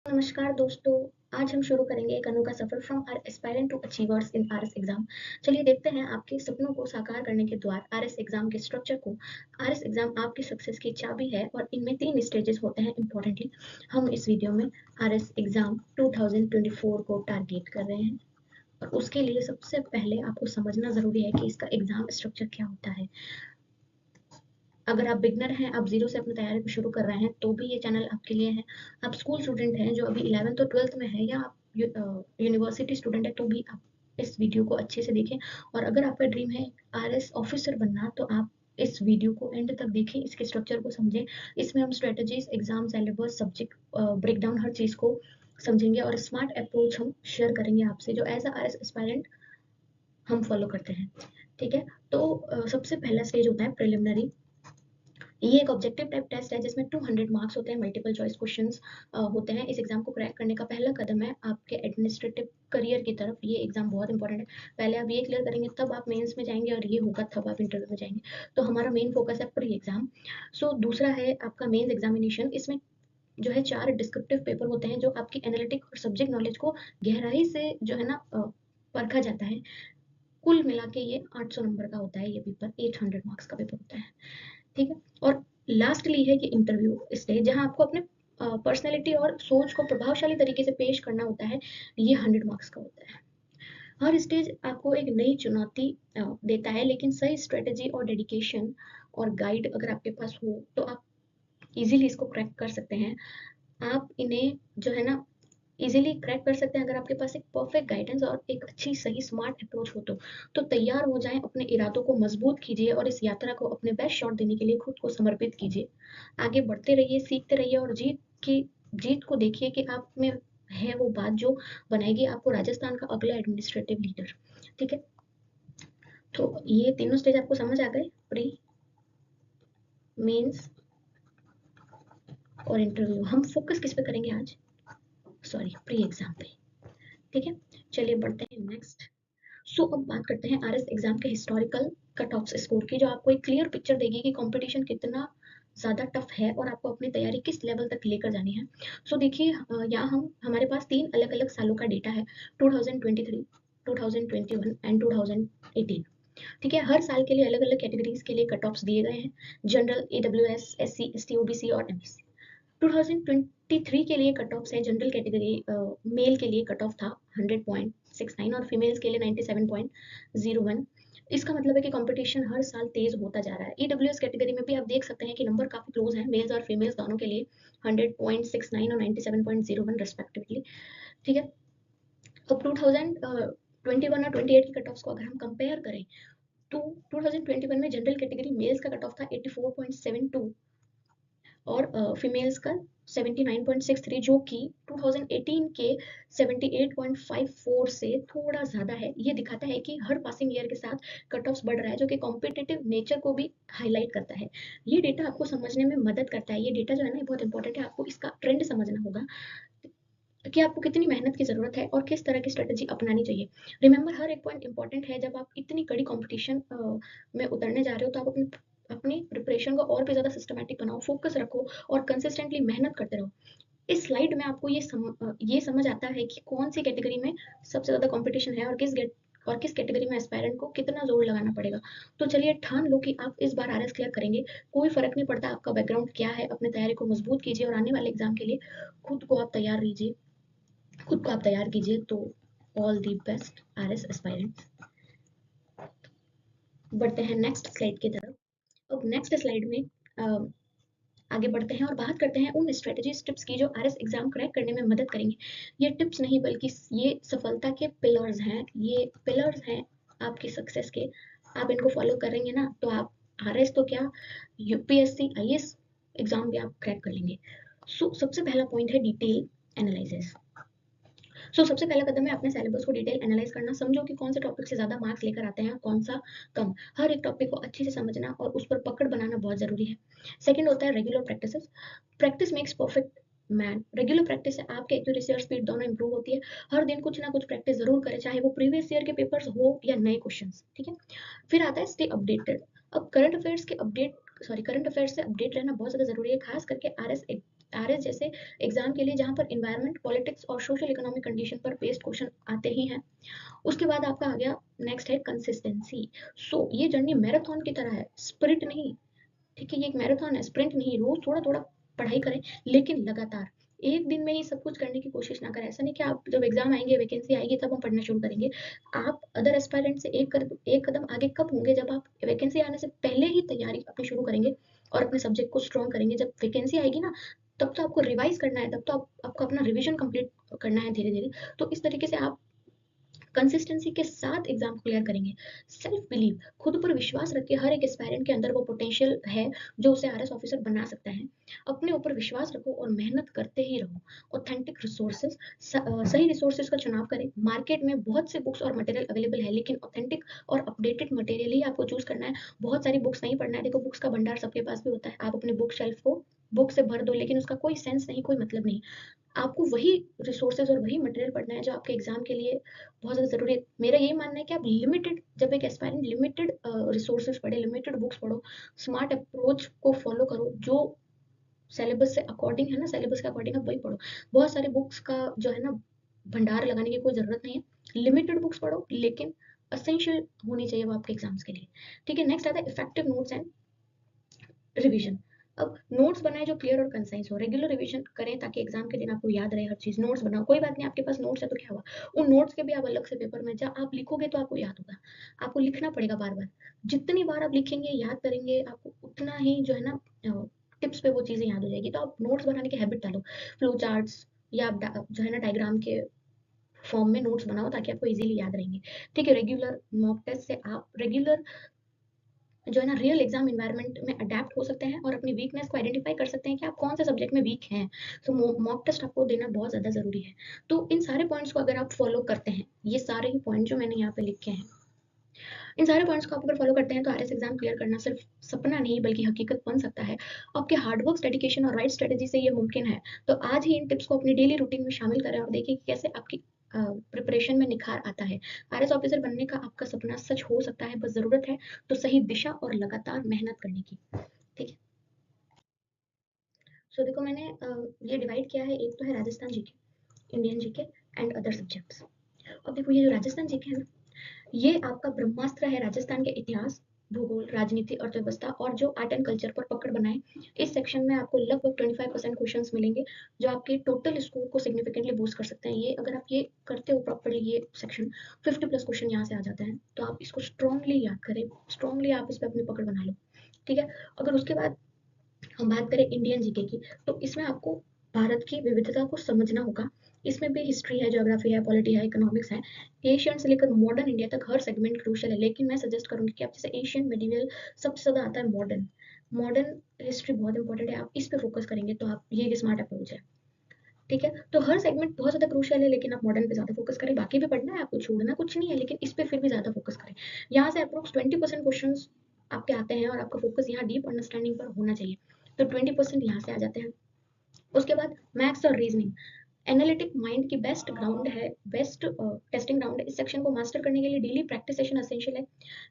नमस्कार दोस्तों, आज हम शुरू करेंगे एक अनोखा सफर from our aspirant to achievers in RS exam. चलिए देखते हैं आपके सपनों को साकार करने के द्वार आरएस एग्जाम के स्ट्रक्चर को। आरएस एग्जाम आपकी सक्सेस की चाबी है और इनमें 3 स्टेजेस होते हैं इंपॉर्टेंटली। हम इस वीडियो में आरएस एग्जाम 2024 को टारगेट कर रहे हैं और उसके लिए सबसे पहले आपको समझना ज़रूरी है कि इसका एग्जाम स्ट्रक्चर क्या होता है। अगर आप बिगनर हैं, आप ज़ीरो से अपनी तैयारी को शुरू कर रहे हैं, तो भी ये चैनल आपके लिए है। आप स्कूल स्टूडेंट हैं जो अभी 11th और 12th में है, या आप यूनिवर्सिटी स्टूडेंट है, तो भी आप इस वीडियो को अच्छे से देखें। और अगर आपका ड्रीम है आरएस ऑफिसर बनना, तो आप इस वीडियो को एंड तक देखें, इसके स्ट्रक्चर को समझें। इसमें हम strategies, exam, syllabus, subject breakdown, हर चीज़ को समझेंगे और स्मार्ट अप्रोच हम शेयर करेंगे आपसे, जो एज अ आरएस एस्पायरेंट हम फॉलो करते हैं। ठीक है, तो सबसे पहला स्टेज होता है प्रिलिमिनरी। ये एक ऑब्जेक्टिव टाइप टेस्ट है जिसमें 200 मार्क्स होते हैं, मल्टीपल चॉइस क्वेश्चंस होते हैं। इस एग्जाम को क्रैक करने का पहला कदम है आपके एडमिनिस्ट्रेटिव करियर की तरफ। ये एग्जाम बहुत इंपॉर्टेंट है। पहले आप ये क्लियर करेंगे, तब आप मेंस में जाएंगे, और ये होगा तब आप इंटरव्यू में जाएंगे। तो हमारा मेन फोकस है प्री एग्जाम। सो दूसरा है आपका मेंस एग्जामिनेशन। इसमें जो है 4 डिस्क्रिप्टिव पेपर होते हैं, जो आपकी एनालिटिक और सब्जेक्ट नॉलेज को गहराई से जो है ना परखा जाता है। कुल मिला के ये 800 नंबर का होता है। ये पेपर 800 मार्क्स का पेपर होता है। ठीक है, और लास्टली है कि इंटरव्यू स्टेज, जहां आपको अपने पर्सनैलिटी और सोच को प्रभावशाली तरीके से पेश करना होता है। ये 100 मार्क्स का होता है। हर स्टेज आपको एक नई चुनौती देता है, लेकिन सही स्ट्रेटेजी और डेडिकेशन और गाइड अगर आपके पास हो, तो आप इजीली इसको क्रैक कर सकते हैं। आप इन्हें जो है ना इजीली क्रैक कर सकते हैं अगर आपके पास एक परफेक्ट गाइडेंस और एक अच्छी सही स्मार्ट अप्रोच हो। तो तैयार हो जाएं, अपने इरादों को मजबूत कीजिए और इस यात्रा को अपने बेस्ट शॉट देने के लिए खुद को समर्पित कीजिए। आगे बढ़ते रहिए, सीखते रहिए और जीत को देखिए कि आप में है वो बात जो बनाएगी आपको राजस्थान का अगला एडमिनिस्ट्रेटिव लीडर। ठीक है, तो ये तीनों स्टेज आपको समझ आ गए, प्री, मेंस और इंटरव्यू। हम फोकस किस पे करेंगे आज? सॉरी, प्री एग्जाम पे। ठीक है, चलिए बढ़ते हैं नेक्स्ट। सो अब बात करते हैं आरएस एग्जाम के हिस्टोरिकल कट ऑफ स्कोर की, जो आपको एक क्लियर पिक्चर देगी कि कंपटीशन कितना ज़्यादा टफ है और आपको अपनी तैयारी किस लेवल तक लेकर जानी है। सो देखिए, यहाँ हम हमारे पास 3 अलग-अलग सालों का डेटा है, 2023, 2021 एंड 2018। ठीक है, हर साल के लिए अलग-अलग कैटेगरीज के लिए कट ऑफ्स दिए गए हैं। General, EWS, SC, ST, OBC और एमएससी। 2023 के लिए कट ऑफ है। जनरल कैटेगरी मेल के लिए कट ऑफ था 100.69 और फीमेल्स के लिए 97.01। इसका मतलब है कि कंपटीशन हर साल तेज होता जा रहा है। ईडब्ल्यूएस कैटेगरी में भी आप देख सकते हैं कि नंबर काफी क्लोज है, मेल्स और फीमेल्स दोनों के लिए 100.69 और 97.01 रेस्पेक्टिवली। ठीक है, अब 2021 और 28 की कट ऑफ्स को अगर हम कंपेयर करें, तो 2021 में जनरल कैटेगरी मेल्स का कट ऑफ था 84.72 और फीमेल्स का 79.63, जो कि 2018 के 78.54 से थोड़ा ज़्यादा है। ये दिखाता है कि हर पासिंग ईयर के साथ कट ऑफ्स बढ़ रहा है, जो कि कॉम्पिटिटिव नेचर को भी हाईलाइट करता है। ये डेटा आपको समझने में मदद करता है। ये डेटा जो है ना, ये बहुत इंपॉर्टेंट है। आपको इसका ट्रेंड समझना होगा कि आपको कितनी मेहनत की ज़रूरत है और किस तरह की स्ट्रेटजी अपनानी चाहिए। रिमेंबर, हर एक पॉइंट इंपॉर्टेंट है। जब आप इतनी कड़ी कंपटीशन में उतरने जा रहे हो, तो आप अपनी अपनी प्रिपरेशन को और भी ज़्यादा सिस्टमैटिक बनाओ, फोकस रखो और कंसिस्टेंटली मेहनत करते रहो। इस स्लाइड में आपको ये समझ आता है कि कौन सी कैटेगरी में सबसे ज़्यादा कंपटीशन है और किस कैटेगरी में एस्पायरेंट को कितना जोर लगाना पड़ेगा। तो चलिए ठान लो कि आप इस बार आरएस क्लियर करेंगे। कोई फर्क नहीं पड़ता आपका बैकग्राउंड क्या है, अपनी तैयारी को मजबूत कीजिए और आने वाले एग्जाम के लिए खुद को आप तैयार कीजिए। तो all the best RS aspirants. बढ़ते हैं नेक्स्ट स्लाइड की तरफ। अब नेक्स्ट स्लाइड में आगे बढ़ते हैं और बात करते हैं उन स्ट्रेटजीज, टिप्स की जो आरएस एग्जाम क्रैक करने में मदद करेंगे। ये टिप्स नहीं, बल्कि ये सफलता के पिलर्स हैं। ये पिलर्स हैं आपकी सक्सेस के। आप इनको फॉलो करेंगे ना, तो आप आरएस तो क्या, यूपीएससी, आईएएस एग्जाम भी आप क्रैक कर लेंगे। सबसे पहला पॉइंट है डिटेल एनालिसिस। सबसे पहला कदम है अपने सिलेबस को डिटेल एनालाइज करना। समझो कि कौन से टॉपिक से ज़्यादा मार्क्स लेकर आते हैं, कौन सा कम। हर एक टॉपिक को अच्छे से समझना और उस पर पकड़ बनाना बहुत ज़रूरी है। सेकंड होता है regular practice. Practice makes perfect man. Regular practice से आपके एक्यूरेसी और स्पीड दोनों इंप्रूव होती है। हर दिन कुछ ना कुछ प्रैक्टिस जरूर करें, चाहे वो प्रीवियस ईयर के पेपर्स हो या नए क्वेश्चंस। ठीक है, फिर आता है स्टे अपडेटेड। अब करंट अफेयर्स से अपडेट रहना बहुत ज़्यादा ज़रूरी है, खास करके आरएस आरएस जैसे एग्जाम के लिए जहाँ पर इन्वायरमेंट, पॉलिटिक्स और सोशल इकोनॉमिक कंडीशन पर बेस्ड क्वेश्चन आते ही हैं। उसके बाद आपका आ गया नेक्स्ट है कंसिस्टेंसी। सो ये जर्नी मैराथन की तरह है, स्प्रिंट नहीं। ठीक है, ये एक मैराथन है, स्प्रिंट नहीं। रोज थोड़ा थोड़ा पढ़ाई करें, लेकिन लगातार। एक दिन में ही सब कुछ करने की कोशिश ना करें। ऐसा नहीं कि आप जब एग्जाम आएंगे, वैकेंसी आएगी, तब हम पढ़ना शुरू करेंगे। आप अदर एस्पायरेंट से एक कदम आगे कब होंगे? जब आप वैकेंसी आने से पहले ही तैयारी अपनी शुरू करेंगे और अपने सब्जेक्ट को स्ट्रॉन्ग करेंगे। जब वैकेंसी आएगी ना, तब तो आपको रिवाइज करना है, तब तो आपको अपना रिविजन कंप्लीट करना है धीरे धीरे। तो इस तरीके से आप कंसिस्टेंसी के साथ एग्जाम क्लियर करेंगे। सेल्फ बिलीव, खुद पर विश्वास रखिए। हर एक एस्पायरेंट के अंदर वो पोटेंशियल है जो उसे आरएस ऑफिसर बना सकता है। अपने ऊपर विश्वास रखो और मेहनत करते ही रहो। ऑथेंटिक रिसोर्सेज, सही रिसोर्सेज का चुनाव करें। मार्केट में बहुत से बुक्स और मटेरियल अवेलेबल है, लेकिन ऑथेंटिक और अपडेटेड मटेरियल ही आपको चूज करना है। बहुत सारी बुक्स नहीं पढ़ना है। देखो, बुक्स का भंडार सबके पास भी होता है। आप अपने बुक शेल्फ को बुक से भर दो, लेकिन उसका कोई सेंस नहीं, कोई मतलब नहीं। आपको वही रिसोर्सेज और वही मटेरियल पढ़ना है जो आपके एग्जाम के लिए बहुत ज़्यादा ज़रूरी है। मेरा यही मानना है कि आप लिमिटेड, जब एक एस्पायरेंट लिमिटेड रिसोर्सेज पढ़े, लिमिटेड बुक्स पढ़ो, स्मार्ट अप्रोच को फॉलो करो। जो सिलेबस से अकॉर्डिंग है ना, सिलेबस के अकॉर्डिंग आप वही पढ़ो। बहुत सारे बुक्स का जो है ना, भंडार लगाने की कोई ज़रूरत नहीं है। लिमिटेड बुक्स पढ़ो, लेकिन असेंशियल होनी चाहिए वो आपके एग्जाम्स के लिए। ठीक है, नेक्स्ट आता है इफेक्टिव नोट्स एंड रिवीजन। अब नोट्स बनाए जो क्लियर और कंसाइज हो। रेगुलर रिवीजन करें ताकि एग्जाम के दिन आपको याद रहे हर चीज। नोट्स बनाओ, कोई बात नहीं, आपके पास नोट्स है तो क्या हुआ, उन नोट्स के भी आप अलग से पेपर में जब आप लिखोगे तो आपको याद होगा। आपको लिखना पड़ेगा बार बार। जितनी बार आप लिखेंगे, याद करेंगे, आपको उतना ही जो है ना टिप्स पे वो चीजें याद हो जाएगी। तो आप नोट्स बनाने की हैबिट डालो। फ्लो चार्ट्स या आप जो है ना डायग्राम के फॉर्म में नोट्स बनाओ ताकि आपको इजीली याद रहेंगे। ठीक है, रेगुलर मॉक टेस्ट से आप रेगुलर जो है ना रियल एग्जाम इन्वायरमेंट में अडेप्ट हो सकते हैं और अपनी वीकनेस को आइडेंटिफाई कर सकते हैं कि आप कौन से सब्जेक्ट में वीक हैं। सो मॉक टेस्ट आपको देना बहुत ज़्यादा ज़रूरी है। तो इन सारे पॉइंट्स को अगर आप फॉलो करते हैं, ये सारे ही पॉइंट जो मैंने यहाँ पे लिखे हैं, इन सारे पॉइंट्स को आप अगर फॉलो करते हैं, तो आरएस एग्जाम क्लियर करना सिर्फ सपना नहीं बल्कि हकीकत बन सकता है। आपके हार्डवर्क, डेडिकेशन और राइट स्ट्रेटेजी से ये मुमकिन है। तो आज ही इन टिप्स को अपनी डेली रूटीन में शामिल करें और देखिए कि कैसे आपकी प्रिपरेशन में निखार आता है। आरएस ऑफिसर बनने का आपका सपना सच हो सकता है, बस ज़रूरत है तो सही दिशा और लगातार मेहनत करने की। ठीक है। सो देखो, मैंने ये डिवाइड किया है। एक तो है Rajasthan GK, Indian GK and other subjects. अब देखो, ये जो राजस्थान जीके है ना, ये आपका ब्रह्मास्त्र है राजस्थान के इतिहास, भूगोल, राजनीति, अर्थव्यवस्था और जो आर्ट एंड कल्चर पर पकड़ बनाए। इस सेक्शन में आपको लगभग 25% क्वेश्चंस मिलेंगे जो आपके टोटल स्कोर को सिग्निफिकेंटली बूस्ट कर सकते हैं। ये अगर आप ये करते हो प्रॉपरली, ये सेक्शन 50+ क्वेश्चन यहाँ से आ जाते हैं। तो आप इसको स्ट्रांगली याद करें, स्ट्रांगली आप इस पर अपनी पकड़ बना लो। ठीक है। अगर उसके बाद हम बात करें इंडियन जीके की, तो इसमें आपको भारत की विविधता को समझना होगा। इसमें भी हिस्ट्री है, ज्योग्राफी है, पॉलिटी है, इकोनॉमिक्स है। एशियन से लेकर मॉडर्न इंडिया तक हर सेगमेंट क्रूशियल है, लेकिन मैं सजेस्ट करूंगी कि आप जैसे एशियन, मेडिवल, सबसे ज़्यादा आता है मॉडर्न। मॉडर्न हिस्ट्री बहुत इंपॉर्टेंट है, आप इस पे फोकस करेंगे तो आप ये स्मार्ट अप्रोच है। ठीक है, तो हर सेगमेंट बहुत ज़्यादा क्रूशियल है, लेकिन आप मॉडर्न पे ज़्यादा फोकस करें। बाकी भी पढ़ना है, आपको छोड़ना कुछ नहीं है, लेकिन इस पे फिर भी ज़्यादा फोकस करें। यहाँ से अप्रोक्स 20% क्वेश्चन आपके आते हैं और आपका फोकस यहाँ डीप अंडरस्टैंडिंग पर होना चाहिए। तो 20% यहाँ से आ जाते हैं। उसके बाद मैथ्स और रीजनिंग, एनालिटिक माइंड की बेस्ट ग्राउंड है, बेस्ट टेस्टिंग ग्राउंड है। इस सेक्शन को मास्टर करने के लिए डेली प्रैक्टिस सेशन एसेंशियल है।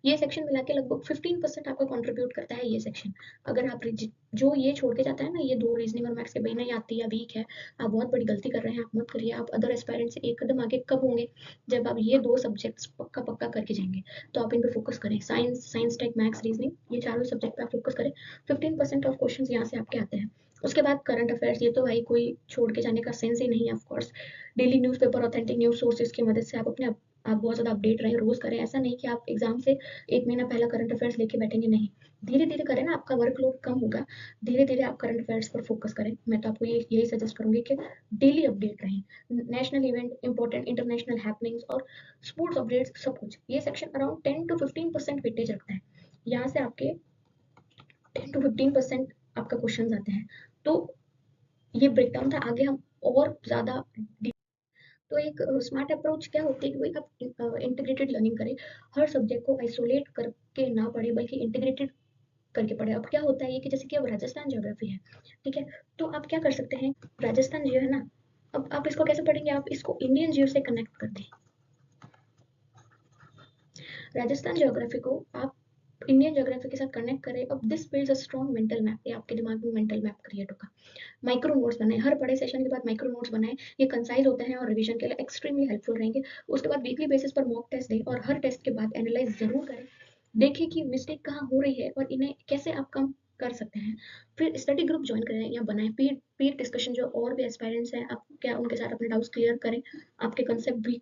ये सेक्शन मिला के लगभग 15% आपका कंट्रीब्यूट करता है ये सेक्शन। अगर आप जो ये छोड़ के जाता है ना, ये दो रीजनिंग और मैथ्स के भाई नहीं आती या वीक है, आप बहुत बड़ी गलती कर रहे हैं। आप मत करिए। आप अदर एस्पायरेंट से एक कदम आगे कब होंगे? जब आप ये दो सब्जेक्ट्स पक्का पक्का करके जाएंगे। तो आप इन पे फोकस करें। साइंस टेक मैथ्स रीजनिंग, ये चारों सब्जेक्ट पे आप फोकस करें। 15% ऑफ क्वेश्चन यहाँ से आपके आते हैं। उसके बाद करंट अफेयर्स, ये तो भाई कोई छोड़ के जाने का सेंस ही नहीं है। Of course daily newspaper, authentic news sources की मदद से आप अपने आप बहुत ज़्यादा अपडेट रहें, रोज करें। ऐसा नहीं कि आप एग्जाम से एक महीना पहला करंट अफेयर्स लेके बैठेंगे, नहीं। धीरे धीरे करें ना, आपका वर्कलोड कम होगा। धीरे धीरे आप करंट अफेयर्स पर फोकस करें। मैं तो आपको यही सजेस्ट करूंगी कि डेली अपडेट रहें। National event, important international happenings और स्पोर्ट्स अपडेट्स, सब कुछ। ये सेक्शन अराउंड 10 to 15% वेटेज रखता है। यहाँ से आपके 10 to 15% आपका क्वेश्चन आते हैं। तो ये ब्रेकडाउन था। आगे हम और ज़्यादा। तो एक स्मार्ट अप्रोच क्या होती है कि भाई आप इंटीग्रेटेड लर्निंग करें। हर सब्जेक्ट को आइसोलेट करके ना पढ़े, बल्कि इंटीग्रेटेड करके पढ़े। अब क्या होता है ये कि जैसे कि अब राजस्थान ज्योग्राफी है, ठीक है, तो आप क्या कर सकते हैं, राजस्थान जियो है ना, अब आप इसको कैसे पढ़ेंगे? आप इसको इंडियन जियो से कनेक्ट कर दें। राजस्थान ज्योग्राफी को आप इंडियन ज्योग्राफी के साथ कनेक्ट करें। अब this builds a strong mental map, ये आपके दिमाग में मेंटल मैप क्रिएट होगा। माइक्रो नोट्स बनाएं, हर बड़े सेशन के बाद माइक्रो नोट्स बनाएं, ये कंसाइज होते हैं और रिवीजन के लिए एक्सट्रीमली हेल्पफुल रहेंगे। उसके बाद वीकली बेसिस पर मॉक टेस्ट दें और हर टेस्ट के बाद एनालाइज जरूर करें, देखें कि मिस्टेक कहाँ हो रही है और इन्हें कैसे आप कम कर सकते हैं। फिर स्टडी ग्रुप ज्वाइन करें या बनाएं, पीर पीर डिस्कशन जो और भी एस्पायरेंट्स हैं, आप क्या उनके साथ अपने डाउट्स क्लियर करें, आपके कंसेप्ट भी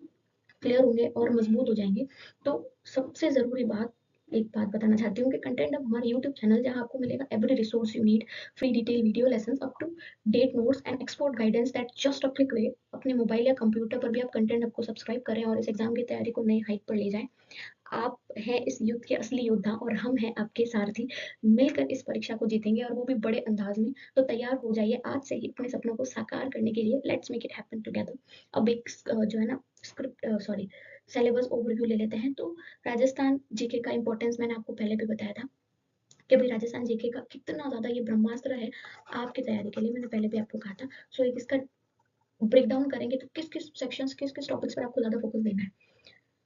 क्लियर होंगे और मजबूत हो जाएंगे। तो सबसे ज़रूरी बात, एक बात बताना चाहती हूँ कि कंटेंट अब हमारे यूट्यूब चैनल, जहाँ आपको मिलेगा every resource you need, free detail video lesson up to date notes and export guidance that just a click way. अपने मोबाइल या कंप्यूटर पर भी आप कंटेंट आपको सब्सक्राइब करें और इस एग्जाम की तैयारी को नई हाइट पर ले जाएं। आप हैं इस युद्ध के असली योद्धा और हम हैं आपके सारथी। मिलकर इस परीक्षा को जीतेंगे और वो भी बड़े अंदाज में। तो तैयार हो जाइए आज से ही अपने सपनों को साकार करने के लिए। Let's make it happen together. अब एक जो है ना स्क्रिप्ट सॉरी सिलेबस ओवरव्यू ले लेते हैं। तो राजस्थान जीके का इंपॉर्टेंस मैंने आपको पहले भी बताया था कि भाई राजस्थान जीके का कितना ज़्यादा ये ब्रह्मास्त्र है आपकी तैयारी के लिए, मैंने पहले भी आपको कहा था। सो एक इसका ब्रेक डाउन करेंगे तो किस किस सेक्शंस, किस किस टॉपिक्स पर आपको ज़्यादा फोकस देना है।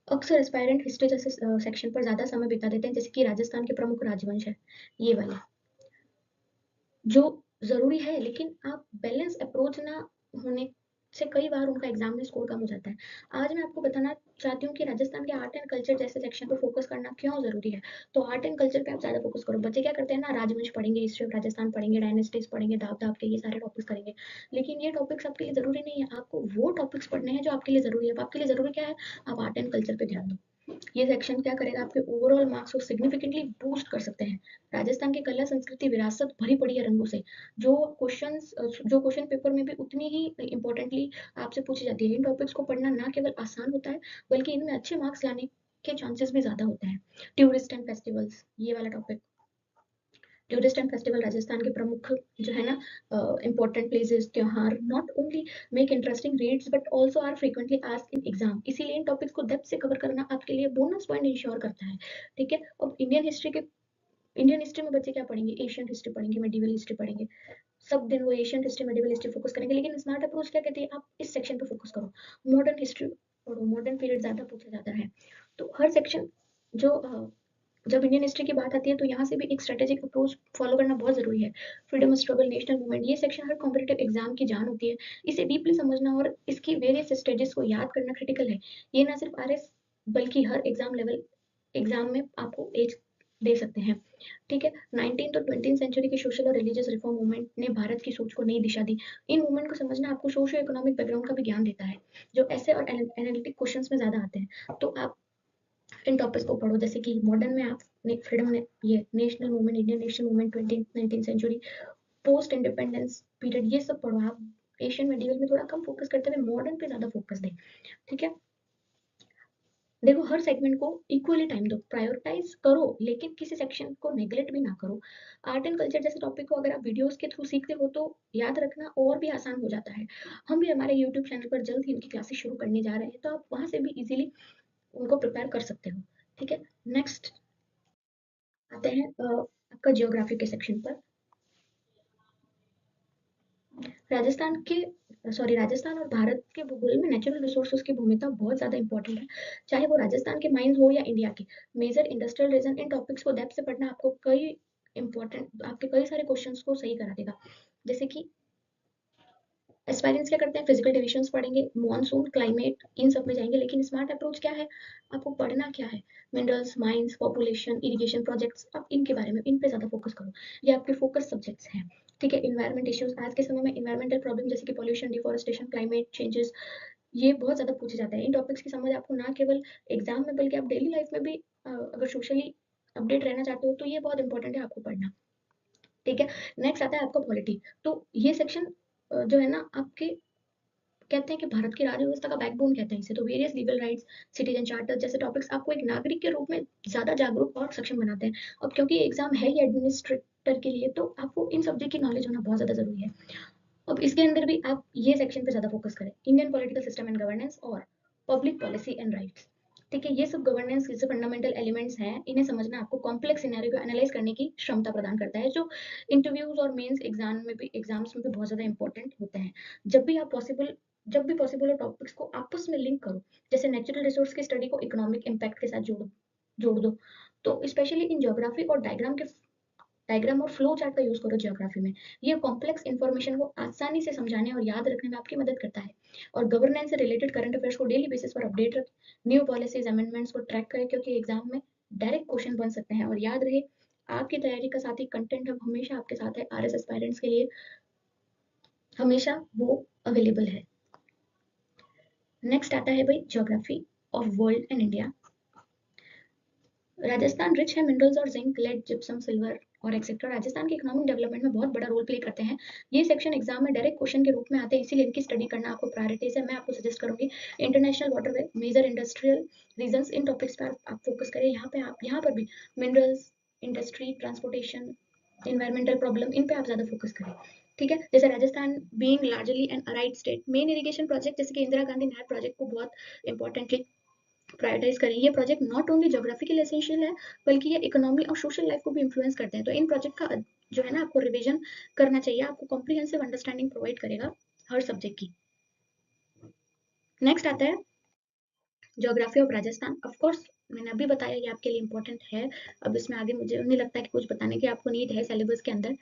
अक्सर एस्पायरेंट हिस्ट्री जैसे सेक्शन पर ज़्यादा समय बिता देते हैं, जैसे कि राजस्थान के प्रमुख राजवंश है ये वाले, जो ज़रूरी है, लेकिन आप बैलेंस अप्रोच ना होने से कई बार उनका एग्जाम में स्कोर कम हो जाता है। आज मैं आपको बताना चाहती हूँ कि राजस्थान के आर्ट एंड कल्चर जैसे सेक्शन पर फोकस करना क्यों ज़रूरी है। तो आर्ट एंड कल्चर पे आप ज़्यादा फोकस करो। बच्चे क्या करते हैं ना, राजवंश पढ़ेंगे, हिस्ट्री ऑफ राजस्थान पढ़ेंगे, डायनेस्टीज पढ़ेंगे, दाब दाब के ये सारे टॉपिक्स करेंगे, लेकिन ये टॉपिक्स आपके लिए ज़रूरी नहीं है। आपको वो टॉपिक्स पढ़ने हैं जो आपके लिए ज़रूरी है। अब आपके लिए ज़रूरी क्या है, आप आर्ट एंड कल्चर पे ध्यान दो। ये सेक्शन क्या करेगा, आपके ओवरऑल मार्क्स को सिग्निफिकेंटली बूस्ट कर सकते हैं। राजस्थान की कला संस्कृति विरासत भरी पड़ी है रंगों से, जो क्वेश्चन पेपर में भी उतनी ही इंपॉर्टेंटली आपसे पूछी जाती है। इन टॉपिक्स को पढ़ना ना केवल आसान होता है, बल्कि इनमें अच्छे मार्क्स लाने के चांसेस भी ज्यादा होते हैं। टूरिस्ट एंड फेस्टिवल्स, ये वाला topic, tourist and festival Rajasthan के प्रमुख जो है ना इंपॉर्टेंट प्लेसेस, त्योहार not only make interesting reads but also are frequently asked in exam. इसीलिए इन टॉपिक्स को डेप्थ से कवर करना आपके लिए बोनस पॉइंट इंश्योर करता है। ठीक है। अब इंडियन हिस्ट्री में बच्चे क्या पढ़ेंगे, एशियन हिस्ट्री पढ़ेंगे, मेडिवल हिस्ट्री पढ़ेंगे, सब दिन वो Asian history medieval history focus करेंगे। लेकिन स्मार्ट अप्रोच क्या कहती है, आप इस सेक्शन पे फोकस करो, मॉडर्न हिस्ट्री पढ़ो, मॉडर्न पीरियड ज्यादा पूछा जाता है। तो हर सेक्शन जो जब इंडियन हिस्ट्री की बात आती है तो यहाँ से भी एक स्ट्रेटेजिक अप्रोच फॉलो करना बहुत जरूरी है। फ्रीडम स्ट्रगल, नेशनल मूवमेंट, ये सेक्शन हर कॉम्पिटेटिव एग्जाम की जान होती है। इसे डीपली समझना और इसकी वेरियस स्टेजेस को याद करना क्रिटिकल है। ये ना सिर्फ आरएस बल्कि हर एग्जाम लेवल एग्जाम में आपको एज दे सकते हैं। ठीक है। 19th और 20th सेंचुरी की सोशल और रिलीजियस रिफॉर्म मूवमेंट ने भारत की सोच को नई दिशा दी। इन मूवमेंट को समझना आपको सोशो इकोनॉमिक बैकग्राउंड का भी ज्ञान देता है, जो ऐसे और एनालिटिक क्वेश्चंस में ज्यादा आते हैं। तो आप इन टॉपिक्स को पढ़ो, जैसे कि मॉडर्न में आप फ्रीडम ने ये national movement, Indian national movement, 19th century, post independence period, ये सब पढ़ो आप। एशियन मेडिवल में थोड़ा कम फोकस करते हुए मॉडर्न पे ज्यादा फोकस दें। ठीक है। देखो हर सेगमेंट को इक्वली टाइम दो, प्रायोरिटाइज करो, लेकिन किसी सेक्शन को नेग्लेक्ट भी ना करो। आर्ट एंड कल्चर जैसे टॉपिक को अगर आप वीडियोस के थ्रू सीखते हो तो याद रखना और भी आसान हो जाता है। हम भी हमारे यूट्यूब चैनल पर जल्द ही इनकी क्लासेस शुरू करने जा रहे हैं, तो आप वहां से भी इजीली उनको प्रिपेयर कर सकते हो। ठीक है। नेक्स्ट आते हैं आपका जियोग्राफी के सेक्शन पर। राजस्थान के राजस्थान और भारत के भूगोल में नेचुरल रिसोर्सेज की भूमिका बहुत ज्यादा इंपॉर्टेंट है। चाहे वो राजस्थान के माइंस हो या इंडिया के मेजर इंडस्ट्रियल रीजन, इन टॉपिक्स को डेप्थ से पढ़ना आपको आपके कई सारे क्वेश्चंस को सही करा देगा। जैसे कि एस्पायरेंट्स क्या करते हैं, फिजिकल डिविजन्स पढ़ेंगे, मॉनसून, क्लाइमेट, इन सब में जाएंगे। लेकिन स्मार्ट अप्रोच क्या है, आपको पढ़ना क्या है, minerals, mines, population, irrigation projects, आप इनके बारे में, इन पे ज्यादा फोकस करो। ये आपके फोकस सब्जेक्ट्स हैं। ठीक है। इन्वायरमेंट इश्यूज, आज के समय में इन्वायरमेंटल प्रॉब्लम जैसे कि पॉल्यूशन, डिफोरेस्टेशन, क्लाइमेट चेंजेस, ये बहुत ज्यादा पूछे जाते हैं। इन टॉपिक्स की समझ आपको ना केवल एग्जाम में बल्कि आप डेली लाइफ में भी अगर सोशली अपडेट रहना चाहते हो तो ये बहुत इंपॉर्टेंट है आपको पढ़ना। ठीक है। नेक्स्ट आता है आपका पॉलिटी। तो ये सेक्शन जो है ना आपके, कहते हैं कि भारत की राज्य व्यवस्था का बैकबोन कहते हैं इसे। तो various legal rights, citizen charter जैसे टॉपिक्स आपको एक नागरिक के रूप में ज्यादा जागरूक और सक्षम बनाते हैं। अब क्योंकि एग्जाम है ही एडमिनिस्ट्रेटर के लिए, तो आपको इन सब्जेक्ट की नॉलेज होना बहुत ज्यादा जरूरी है। अब इसके अंदर भी आप ये सेक्शन पे ज्यादा फोकस करें, Indian political system and governance और पब्लिक पॉलिसी एंड राइट्स। ठीक है। ये सब गवर्नेंस के फंडामेंटल एलिमेंट्स हैं, इन्हें समझना आपको कॉम्प्लेक्स सिनेरियो को एनालाइज करने की क्षमता प्रदान करता है, जो इंटरव्यूज और मेंस एग्जाम्स में भी बहुत ज्यादा इंपॉर्टेंट होते हैं। जब भी आप पॉसिबल जब भी पॉसिबल हो टॉपिक्स को आपस में लिंक करो, जैसे नेचुरल रिसोर्स की स्टडी को इकोनॉमिक इम्पैक्ट के साथ जोड़ जोड़ दो। तो स्पेशली इन ज्योग्राफी और डायग्राम और फ्लो चार्ट का यूज करो ज्योग्राफी में। ये कॉम्प्लेक्स इंफॉर्मेशन को आसानी से समझाने और याद रखने में आपकी मदद करता है। और गवर्नेंस से रिलेटेड करंट अफेयर्स को डेली बेसिस पर अपडेट रखें, न्यू पॉलिसीज अमेंडमेंट्स को ट्रैक करें, क्योंकि एग्जाम में डायरेक्ट क्वेश्चन बन सकते हैं। और याद रहे, आपकी तैयारी का साथ ही कंटेंट हब हमेशा आपके साथ है। आरएस एस्पायरेंट्स के लिए हमेशा वो अवेलेबल है। नेक्स्ट आता है भाई geography of world and India. Rajasthan rich है मिनरल्स और जिंक, लेड, जिप्सम, सिल्वर और एक्सेट्रा। राजस्थान के इकोनॉमिक डेवलपमेंट में बहुत बड़ा रोल प्ले करते हैं। ये सेक्शन एग्जाम में डायरेक्ट क्वेश्चन के रूप में आते हैं, इसीलिए इनकी स्टडी करना आपको प्रायोरिटीज है। मैं आपको सजेस्ट करूंगी international waterway, major industrial regions, इन टॉपिक्स पर आप फोकस करें। यहाँ पर भी minerals, industry, transportation, environmental problem, इन पे आप ज्यादा फोकस करें। ठीक है, जैसे Rajasthan being largely an arid state, main irrigation project जैसे कि इंदिरा गांधी नहर प्रोजेक्ट को बहुत इंपॉर्टेंटली प्रायोरिटाइज करें। ये project not only geographical essential है, बल्कि ये इकोनॉमी और सोशल लाइफ को भी इन्फ्लुएंस करते हैं। तो इन प्रोजेक्ट का जो है ना, आपको रिवीजन करना चाहिए, आपको कॉम्प्रिहेंसिव अंडरस्टैंडिंग प्रोवाइड करेगा हर सब्जेक्ट की। नेक्स्ट आता है geography of Rajasthan. Of course मैंने अभी बताया ये आपके लिए इंपॉर्टेंट है। अब इसमें आगे मुझे नहीं लगता कि कुछ बताने की आपको नीड है सिलेबस के अंदर।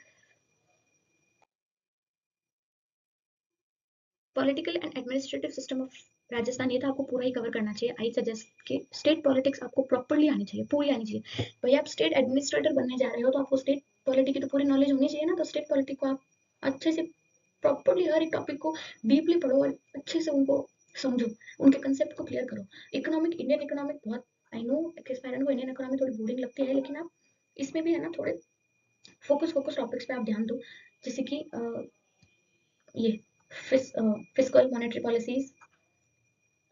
Political and administrative system of Rajasthan, ये तो आपको पूरा ही कवर करना चाहिए। आई सजेस्ट कि स्टेट पॉलिटिक्स आपको प्रॉपर्ली आनी चाहिए, पूरी आनी चाहिए। भाई आप स्टेट एडमिनिस्ट्रेटर बनने जा रहे हो, तो आपको स्टेट पॉलिटिक की तो पूरी नॉलेज होनी चाहिए ना। तो स्टेट पॉलिटिक को आप अच्छे से प्रॉपर्ली हर एक टॉपिक को डीपली पढ़ो और अच्छे से उनको समझो, उनके कंसेप्ट को क्लियर करो। इकोनॉमिक, इंडियन इकोनॉमिक बहुत, आई नो एक्सपायरेंट को इंडियन इकोनॉमिक थोड़ी बोरिंग लगती है, लेकिन आप इसमें भी है ना थोड़े फोकस फोकस टॉपिक्स पे आप ध्यान दो, जैसे कि ये fiscal monetary policies,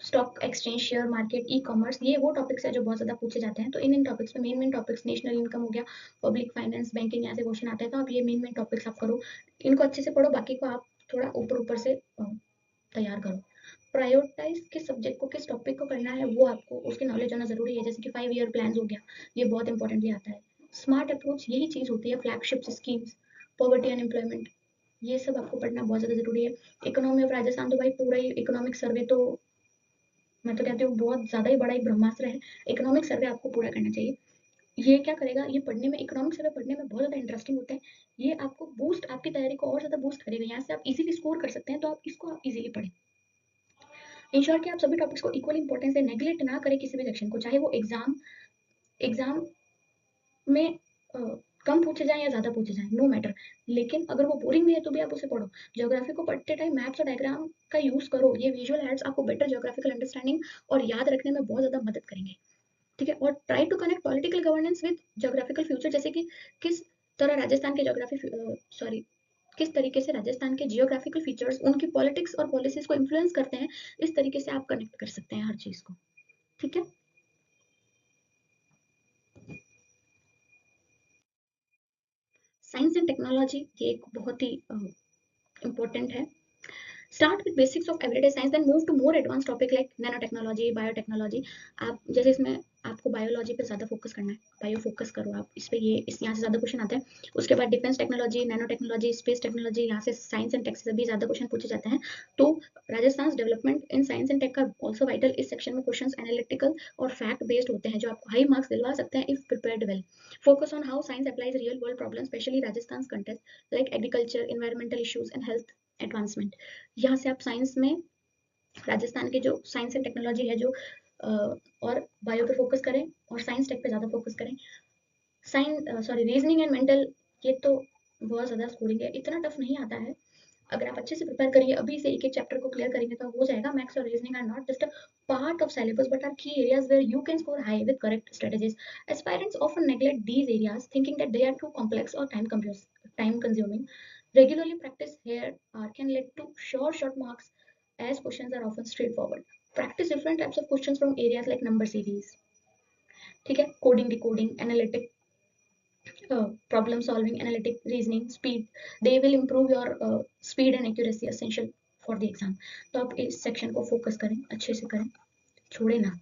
stock exchange, share market, e commerce, ये वो टॉपिक्स है जो बहुत ज्यादा पूछे जाते हैं। तो इन टॉपिक्स में मेन टॉपिक्स नेशनल इनकम हो गया, पब्लिक फाइनेंस, बैंकिंग, यहाँ से क्वेश्चन आते हैं। तो आप ये मेन टॉपिक्स आप करो, इनको अच्छे से पढ़ो, बाकी को आप थोड़ा ऊपर ऊपर से तैयार करो। प्रायोरिटाइज किस सब्जेक्ट को, किस टॉपिक को करना है, वो आपको उसकी नॉलेज होना जरूरी है। जैसे कि 5 ईयर प्लान हो गया, ये बहुत इंपॉर्टेंटली आता है। स्मार्ट अप्रोच, यही चीज होती है, flagship schemes, poverty and employment, ये सब आपको पढ़ना बहुत ज्यादा जरूरी है। इकोनॉमी ऑफ राजस्थान, तो भाई पूरा ही इकोनॉमिक सर्वे तो मैं तो कहती हूँ बहुत ज्यादा ही बड़ा एक ब्रह्मास्त्र है। इकोनॉमिक सर्वे आपको पूरा करना चाहिए। ये क्या करेगा, ये पढ़ने में, इकोनॉमिक सर्वे पढ़ने में बहुत ज्यादा इंटरेस्टिंग होता है। ये आपको बूस्ट, आपकी तैयारी को और ज्यादा बूस्ट करेगा। यहाँ से आप इजीली स्कोर कर सकते हैं, तो आप इसको आप इजीली पढ़ें। इंश्योर कि आप सभी टॉपिक्स को इक्वल इंपॉर्टेंस से नेग्लेक्ट ना करें किसी भी सेक्शन को, चाहे वो एग्जाम में कम पूछे जाए या ज्यादा पूछे जाए, नो मैटर। लेकिन अगर वो बोरिंग भी है तो भी आप उसे पढ़ो। ज्योग्राफी को पढ़ते टाइम मैप्स और डायग्राम का यूज करो, ये विजुअल हेड्स आपको बेटर ज्योग्राफिकल अंडरस्टैंडिंग और याद रखने में बहुत ज्यादा मदद करेंगे। ठीक है, और try to connect political governance with geographical future, जैसे कि किस तरह राजस्थान के किस तरीके से राजस्थान के जियोग्राफिकल फीचर्स उनकी पॉलिटिक्स और पॉलिसीज को इन्फ्लुएंस करते हैं, इस तरीके से आप कनेक्ट कर सकते हैं हर चीज को। ठीक है, साइंस एंड टेक्नोलॉजी, ये एक बहुत ही इंपॉर्टेंट है। Start with basics of everyday science, then move to more advance topic like nano technology, biotechnology. आप जैसे इसमें आपको बायोलॉजी पे ज्यादा फोकस करना है, बायो फोकस करो आप इस पे, ये इस यहाँ से ज्यादा क्वेश्चन आते हैं। उसके बाद defence technology, nano technology, space technology, यहाँ से साइंस एंड टेक से भी ज्यादा क्वेश्चन पूछे जाते हैं। तो Rajasthan development in science and tech का ऑल्सो वाइटल। इस सेक्शन में क्वेश्चन एनालिटिकल और फैक्ट बेस्ड होते हैं, जो आपको हाई मार्क्स दिलवा सकते हैं if prepared well. Focus on how science applies real world problem, specially Rajasthan context like agriculture, environmental issues and health advancement. यहाँ से आप साइंस में राजस्थान के जो साइंस एंड टेक्नोलॉजी है जो और बायो पे फोकस करें, और साइंस टेक पे ज्यादा फोकस करें। रीजनिंग एंड मेंटल, ये तो बहुत ज्यादा स्कोरिंग है, इतना टफ नहीं आता है। अगर आप अच्छे से प्रिपेयर करेंगे, अभी से एक एक चैप्टर को क्लियर करेंगे, तो हो जाएगा। मैथ्स और reasoning are not just a part of syllabus but are key areas where you can score high with correct strategies. Aspirants often neglect these areas thinking that they are too complex और time consuming. Regularly practice here can lead to short marks, as questions are often straightforward. Practice different types of questions from areas like number series, ठीक है, coding, decoding, analytic problem solving, analytic reasoning, speed, they will improve your speed and accuracy essential for the exam. तो आप इस section को focus करें, अच्छे से करें, छोड़े ना।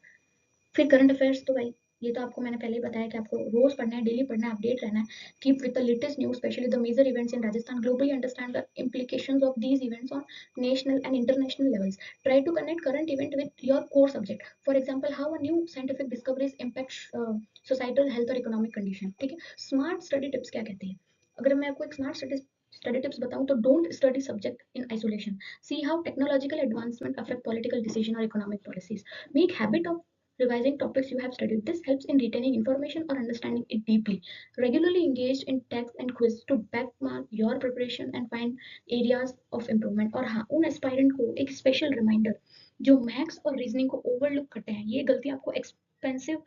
फिर करंट अफेयर्स, तो भाई ये तो आपको मैंने पहले ही बताया कि आपको रोज पढ़ना है, डेली पढ़ना है, अपडेट रहना है। Keep with the latest news, specially the major events in Rajasthan, globally understand the implications of these events on national and international levels. Try to connect current event with your core subject. For example, how a new scientific discoveries impacts societal health or economic condition. ठीक है, smart study tips क्या कहती है? अगर मैं आपको एक study tips बताऊं तो don't study subject in isolation, see how technological advancement affect political decision और economic policies, make habit of revising topics you have studied. This helps in retaining information or understanding it deeply. Regularly engaged in tests and quiz to backmark your preparation and find areas of improvement. और हाँ, उन aspirant को एक special reminder जो maths और reasoning को overlook करते हैं, ये गलती आपको एक्सपेंसिव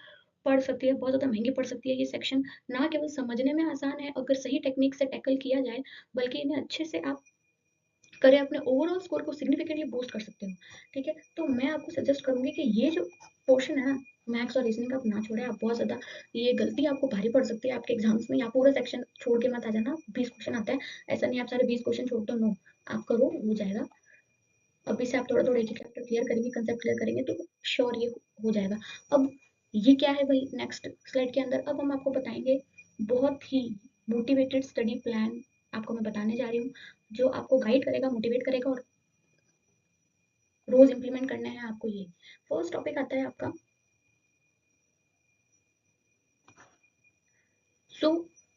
पड़ सकती है, बहुत ज़्यादा महंगी पड़ सकती है। ये सेक्शन ना केवल समझने में आसान है अगर सही टेक्निक से टैकल किया जाए, बल्कि इन्हें अच्छे से आप करें, अपने ओवरऑल स्कोर को सिग्निफिकेंटली बूस्ट कर सकते हो। ठीक है, तो मैं आपको सजेस्ट करूंगी कि ये जो पोर्शन है ना, मैथ्स और रीजनिंग, आप ना छोड़े। आप बहुत ज़्यादा, ये गलती आपको भारी पड़ सकती है आपके एग्जाम्स में। आप पूरा सेक्शन छोड़ के मत आ जाना, 20 क्वेश्चन आता है, ऐसा नहीं आप सारे 20 क्वेश्चन छोड़ दो, नो। आप करो, हो जाएगा। अभी से आप थोड़ा थोड़ा एक एक चैप्टर क्लियर करेंगे, कंसेप्ट क्लियर करेंगे, तो श्योर ये हो जाएगा। अब ये क्या है भाई, नेक्स्ट स्लाइड के अंदर अब हम आपको बताएंगे बहुत ही मोटिवेटेड स्टडी प्लान आपको मैं बताने जा रही हूँ, जो आपको गाइड करेगा, मोटिवेट करेगा और रोज इंप्लीमेंट करना है आपको। ये फर्स्ट टॉपिक आता है आपका, सो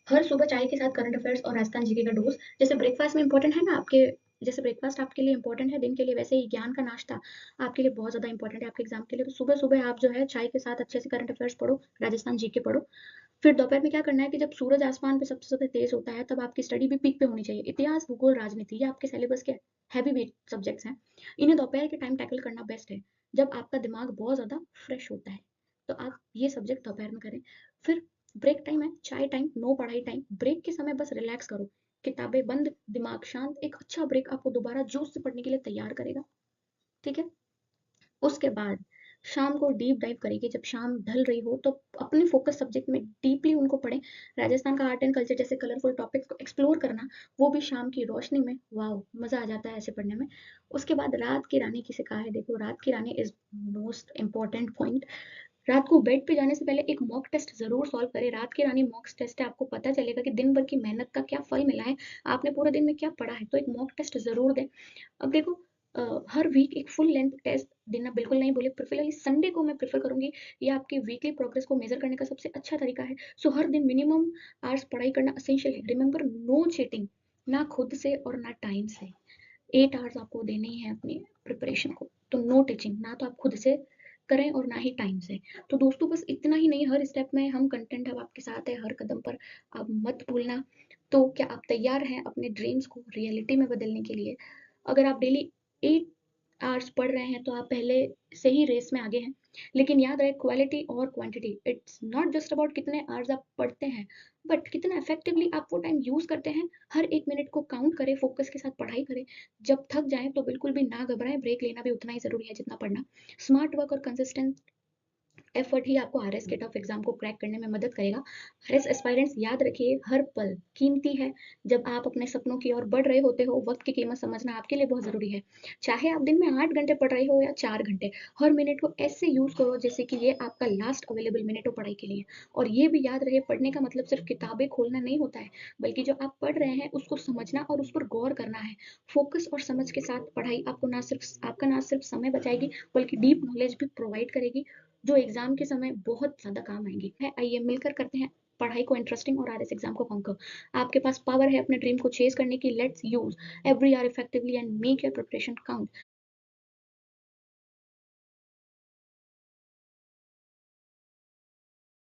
हर सुबह चाय के साथ करंट अफेयर्स और राजस्थान जीके का डोज। जैसे ब्रेकफास्ट में इंपॉर्टेंट है ना आपके, जैसे ब्रेकफास्ट आपके लिए इंपॉर्टेंट है दिन के लिए, वैसे ही ज्ञान का नाश्ता आपके लिए बहुत ज्यादा इंपॉर्टेंट है आपके एग्जाम के लिए। तो सुबह सुबह आप जो है चाय के साथ अच्छे से करंट अफेयर्स पढ़ो, राजस्थान जीके पढ़ो। फिर दोपहर में क्या करना है कि जब सूरज आसमान पे सबसे ज्यादा तेज होता है, तब आपकी स्टडी भी पीक पे होनी चाहिए। इतिहास, भूगोल, राजनीति, ये आपके सिलेबस के हैवी वेट सब्जेक्ट्स हैं। इन्हें दोपहर के टाइम टैकल करना बेस्ट है, जब आपका दिमाग बहुत ज्यादा फ्रेश होता है। तो आप ये सब्जेक्ट दोपहर में करें। फिर ब्रेक टाइम है, चाय टाइम, नो पढ़ाई टाइम। ब्रेक के समय बस रिलैक्स करो, किताबें बंद, दिमाग शांत। एक अच्छा ब्रेक आपको दोबारा जोश से पढ़ने के लिए तैयार करेगा। ठीक है, उसके बाद शाम को डीप डाइव करेंगे। जब शाम ढल रही हो तो अपने फोकस सब्जेक्ट में डीपली उनको पढ़ें। राजस्थान का आर्ट एंड कल्चर जैसे कलरफुल टॉपिक्स को एक्सप्लोर करना, वो भी शाम की रोशनी में, वाह, मजा आ जाता है ऐसे पढ़ने में। उसके बाद रात की रानी किसे कहा है, देखो रात की रानी इज मोस्ट इंपॉर्टेंट पॉइंट। रात को बेड पे जाने से पहले एक मॉक टेस्ट जरूर सॉल्व करें। रात की रानी मॉक टेस्ट है, आपको पता चलेगा कि दिन भर की मेहनत का क्या फल मिला है, आपने पूरे दिन में क्या पढ़ा है। तो एक मॉक टेस्ट जरूर दें। अब देखो, हर वीक एक फुल लेंथ टेस्ट देना बिल्कुल नहीं बोले, प्रेफरली संडे को मैं प्रेफर करूंगी। ये आपकी वीकली प्रोग्रेस को मेजर करने का सबसे अच्छा तरीका है। सो हर दिन मिनिमम आवर्स पढ़ाई करना असेंशियल है। रिमेंबर, नो चीटिंग, ना खुद से और ना टाइम से। 8 आवर्स आपको देने ही है अपनी प्रिपरेशन को, तो नो टीचिंग, ना तो आप खुद से करें और ना ही टाइम से। तो दोस्तों बस इतना ही नहीं, हर स्टेप में हम कंटेंट अब आपके साथ है, हर कदम पर। आप मत भूलना। तो क्या आप तैयार हैं अपने ड्रीम्स को रियलिटी में बदलने के लिए? अगर आप डेली 8 आवर्स पढ़ रहे हैं तो आप पहले से ही रेस में आगे हैं। लेकिन याद रहे, क्वालिटी और quantity, it's not just about कितने आवर्स आप पढ़ते हैं, बट कितना इफेक्टिवली आप वो टाइम यूज करते हैं। हर एक मिनट को काउंट करें, फोकस के साथ पढ़ाई करें। जब थक जाएं तो बिल्कुल भी ना घबराएं, ब्रेक लेना भी उतना ही जरूरी है जितना पढ़ना। स्मार्ट वर्क और कंसिस्टेंट एफर्ट ही आपको आरएस गेट ऑफ एग्जाम को क्रैक करने में मदद करेगा। आरएस एस्पायरेंट्स, याद रखिए हर पल कीमती है। जब आप अपने सपनों की ओर बढ़ रहे होते हो, वक्त की कीमत समझना आपके लिए बहुत जरूरी है। चाहे आप दिन में 8 घंटे पढ़ रहे हो या 4 घंटे, हर मिनट को ऐसे यूज करो जैसे कि ये आपका लास्ट अवेलेबल मिनट हो पढ़ाई के लिए। और ये भी याद रहे, पढ़ने का मतलब सिर्फ किताबें खोलना नहीं होता है, बल्कि जो आप पढ़ रहे हैं उसको समझना और उस पर गौर करना है। फोकस और समझ के साथ पढ़ाई आपका ना सिर्फ समय बचाएगी, बल्कि डीप नॉलेज भी प्रोवाइड करेगी, जो एग्जाम के समय बहुत ज्यादा काम आएंगी। है, आइए मिलकर करते हैं पढ़ाई को इंटरेस्टिंग और आरएस एग्जाम को कॉन्कर। आपके पास पावर है अपने ड्रीम को चेस करने की, let's use every hour effectively and make your preparation count.